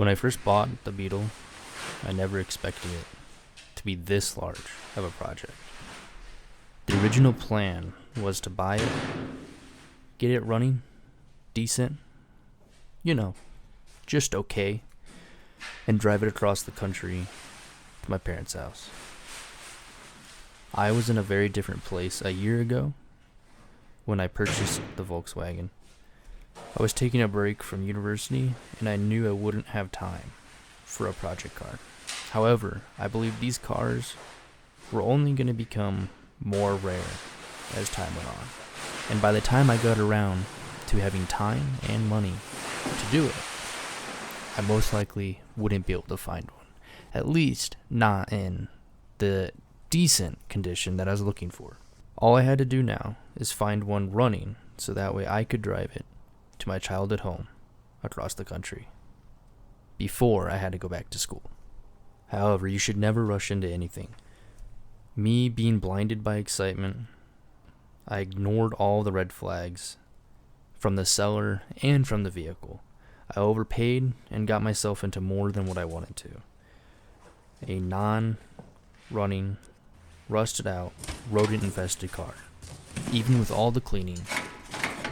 When I first bought the Beetle, I never expected it to be this large of a project. The original plan was to buy it, get it running, decent, just okay, and drive it across the country to my parents' house. I was in a very different place a year ago when I purchased the Volkswagen. I was taking a break from university and I knew I wouldn't have time for a project car. However, I believe these cars were only going to become more rare as time went on. And by the time I got around to having time and money to do it, I most likely wouldn't be able to find one. At least not in the decent condition that I was looking for. All I had to do now is find one running so that way I could drive it to my childhood home across the country before I had to go back to school. However, you should never rush into anything. Me being blinded by excitement, I ignored all the red flags from the seller and from the vehicle. I overpaid and got myself into more than what I wanted to. A non-running, rusted out, rodent-infested car. Even with all the cleaning,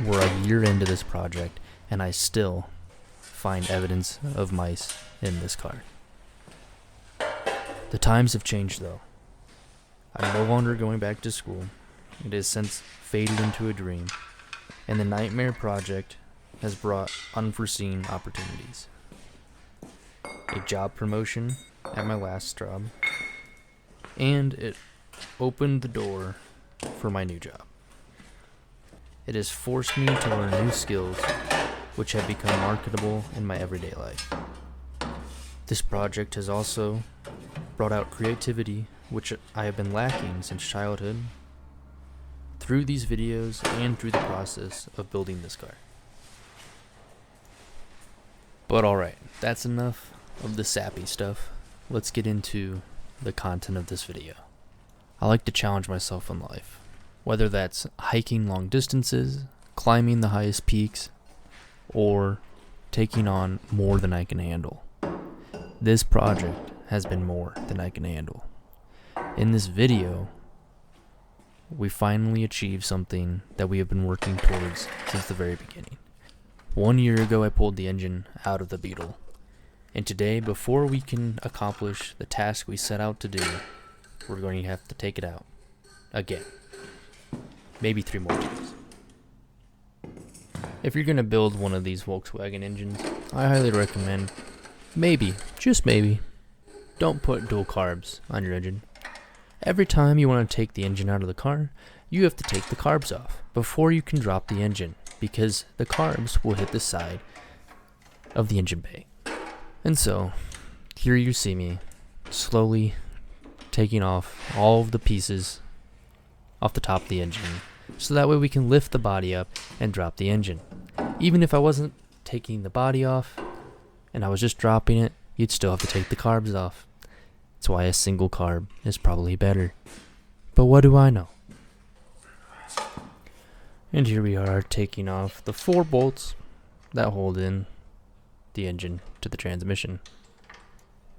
we're a year into this project and I still find evidence of mice in this car. The times have changed though. I'm no longer going back to school. It has since faded into a dream, and the nightmare project has brought unforeseen opportunities. A job promotion at my last job, and it opened the door for my new job. It has forced me to learn new skills which have become marketable in my everyday life. This project has also brought out creativity which I have been lacking since childhood through these videos and through the process of building this car. But alright, that's enough of the sappy stuff. Let's get into the content of this video. I like to challenge myself in life, whether that's hiking long distances, climbing the highest peaks, or taking on more than I can handle. This project has been more than I can handle. In this video, we finally achieved something that we have been working towards since the very beginning. 1 year ago, I pulled the engine out of the Beetle. And today, before we can accomplish the task we set out to do, we're going to have to take it out again. Maybe 3 more times. If you're going to build one of these Volkswagen engines, I highly recommend, maybe, just maybe, don't put dual carbs on your engine. Every time you want to take the engine out of the car, you have to take the carbs off before you can drop the engine, because the carbs will hit the side of the engine bay. And so, here you see me slowly taking off all of the pieces off the top of the engine, so that way we can lift the body up and drop the engine. Even if I wasn't taking the body off and I was just dropping it, you'd still have to take the carbs off. That's why a single carb is probably better. But what do I know? And here we are taking off the 4 bolts that hold in the engine to the transmission.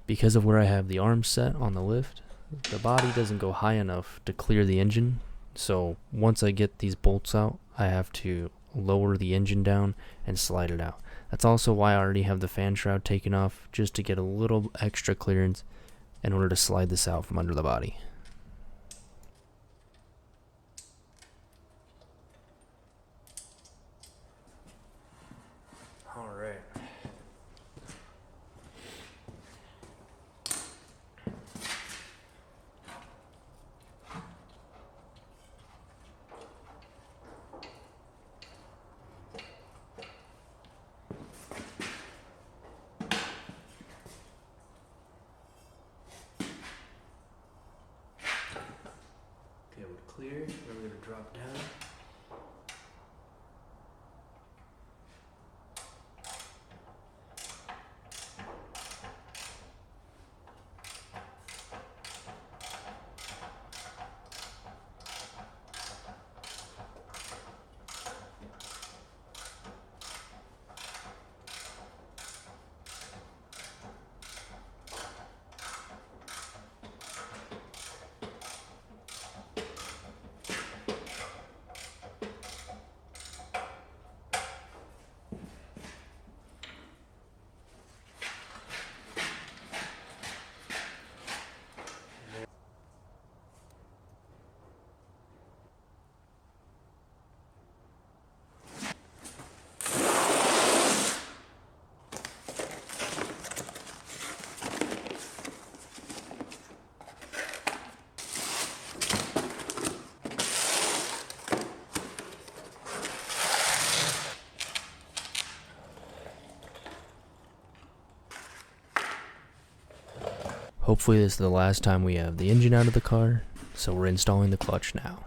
Because of where I have the arms set on the lift, the body doesn't go high enough to clear the engine. So once I get these bolts out, I have to lower the engine down and slide it out. That's also why I already have the fan shroud taken off, just to get a little extra clearance in order to slide this out from under the body. Alright. Okay, we're clear. We're going to drop down. Hopefully this is the last time we have the engine out of the car, so we're installing the clutch now.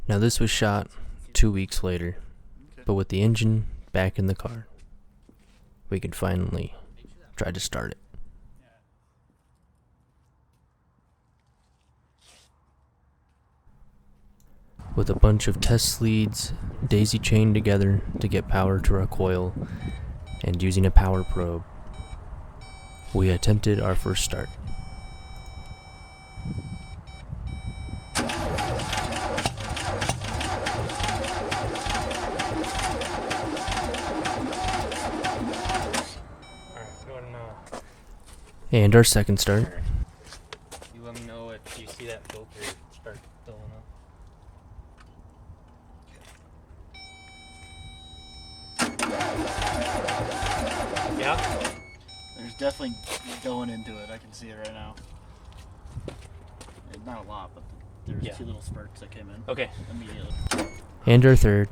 Now this was shot 2 weeks later, but with the engine back in the car, we could finally try to start it. With a bunch of test leads daisy chained together to get power to our coil, and using a power probe, we attempted our first start. And our second start. You let me know if you see that filter start filling up. Yeah? There's definitely going into it. I can see it right now. Not a lot, but there's 2 little spurts that came in. Okay. Immediately. And our third.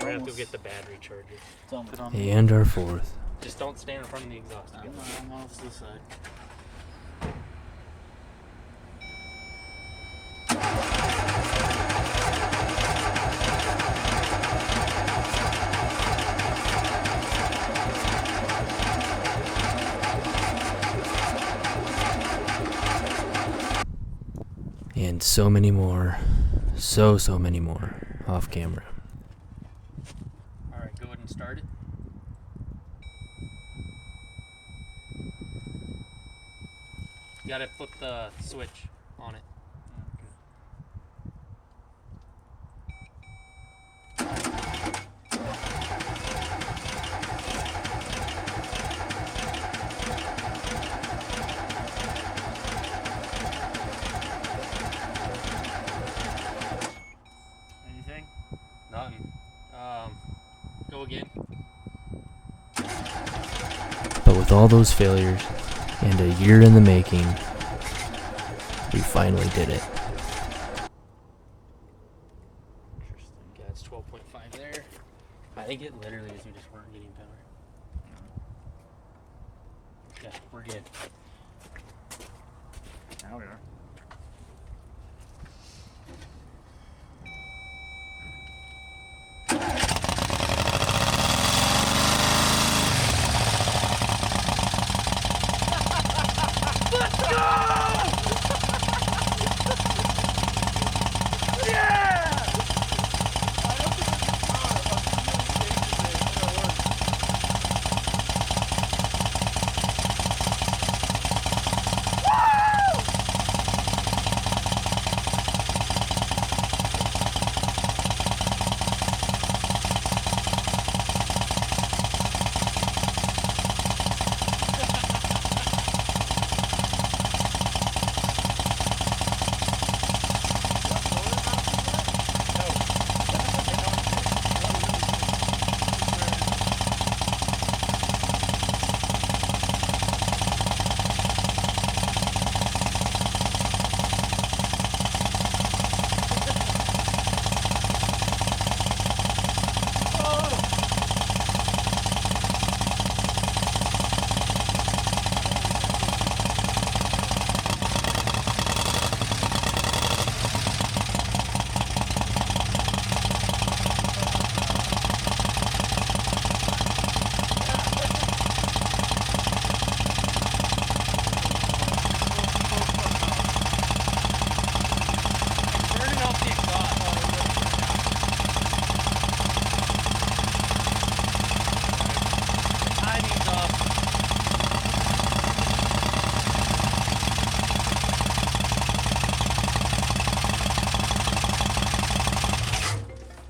We're gonna have to get the battery charger. And our fourth. Just don't stand in front of the exhaust. I'm off to the side. And so many more. So many more. Off camera. Alright, go ahead and start it. You gotta flip the switch on it. Anything? Nothing. Go again. But with all those failures, and a year in the making, we finally did it. Interesting. Yeah, it's 12.5 there. I think it literally is we just weren't getting power. Yeah, we're good. Now we are.